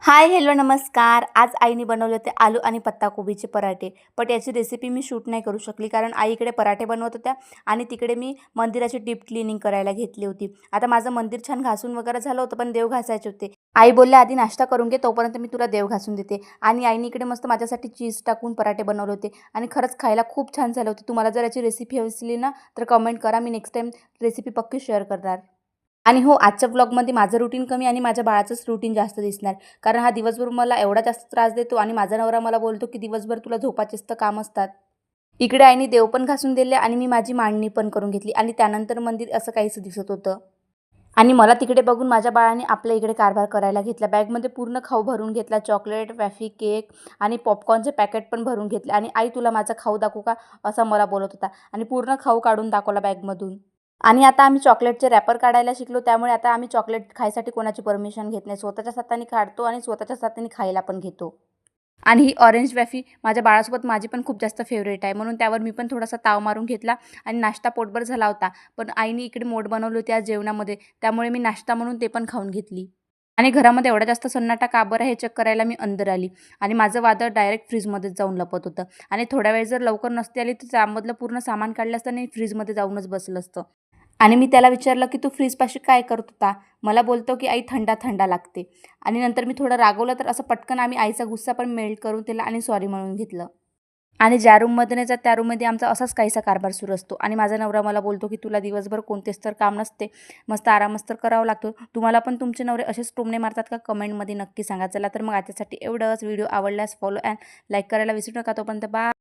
Hi hello नमस्कार। आज आईने बनवले होते आलू आणि पत्ताकोबीचे पराठे, पण याची रेसिपी मी शूट नाही करू शकली कारण आई इकडे पराठे बनवत होत्या आणि तिकडे मी मंदिराची डीप क्लिनिंग करायला घेतली होती। आता माझं मंदिर छान घासून वगैरे झालं होतं, पण देव घासायचे होते। आई बोलल्या आधी नाश्ता करून घे, तोपर्यंत मी तुला देव घासून देते। आणि आईने इकडे मस्त माझ्यासाठी चीज टाकून पराठे बनवले होते आणि खरंच खायला खूप छान झाले होते। तुम्हाला जर याची रेसिपी हवी असली ना तर कमेंट करा, मी नेक्स्ट टाइम रेसिपी पक्की शेअर करणार। आणि हो, आजच्या व्लॉगमध्ये माझं रुटीन कमी आणि माझ्या बाळाचंच रुटीन जास्त दिसणार, कारण हा दिवसभर मला एवढा जास्त त्रास देतो आणि माझा नवरा मला बोलतो की दिवसभर तुला झोपाचेच तर काम असतात। इकडे आईने देव पण घासून दिले आणि मी माझी मांडणी पण करून घेतली आणि त्यानंतर मंदिर असं काहीसं दिसत होतं। आणि मला तिकडे बघून माझ्या बाळाने आपल्या इकडे कारभार करायला घेतला। बॅगमध्ये पूर्ण खाऊ भरून घेतला, चॉकलेट, वॅफी, केक आणि पॉपकॉर्नचे पॅकेट पण भरून घेतले आणि आई तुला माझा खाऊ दाखवू का असं मला बोलत होता आणि पूर्ण खाऊ काढून दाखवला बॅगमधून। आणि आता आम्ही चॉकलेटचे रॅपर काढायला शिकलो, त्यामुळे आता आम्ही चॉकलेट खायसाठी कोणाची परमिशन घेत नाही। स्वतःच्याच हाताने काढतो आणि स्वतःच्याच हाताने खायला पण घेतो। आणि ही ऑरेंज वॅफी माझ्या बाळासोबत माझी पण खूप जास्त फेवरेट आहे, म्हणून त्यावर मी पण थोडासा ताव मारून घेतला आणि नाश्ता पोटभर झाला होता। पण आईने इकडे मोड बनवली होती आज जेवणामध्ये, त्यामुळे मी नाश्ता म्हणून ते पण खाऊन घेतली। आणि घरामध्ये एवढा जास्त सन्नाटा का बरं हे चेक करायला मी अंदर आली आणि माझं वादळ डायरेक्ट फ्रीजमध्येच जाऊन लपत होतं। आणि थोड्या वेळ जर लवकर नसती आली तर त्यामधलं पूर्ण सामान काढलं असतं आणि फ्रीजमध्ये जाऊनच बसलं असतं। आणि मी त्याला विचारलं की तू फ्रीजपाशी काय करत होता? मला बोलतो की आई थंडा थंडा लागते। आणि नंतर मी थोडं रागवलं तर असं पटकन आम्ही आईचा गुस्सा पण मेल्ट करून दिला आणि सॉरी म्हणून घेतलं। आणि ज्या रूममध्ये नाही जात त्या रूममध्ये आमचा असाच काहीसा कारभार सुरू असतो। आणि माझा नवरा मला बोलतो की तुला दिवसभर कोणतेच तर काम नसते, मस्त आरामच तर करावा लागतो। तुम्हाला पण तुमचे नवरे असेच टोमणे मारतात का? कमेंटमध्ये नक्की सांगा। चला तर मग आजच्यासाठी एवढंच। व्हिडिओ आवडल्यास फॉलो अँड लाईक करायला विसरू नका। तोपर्यंत बाय।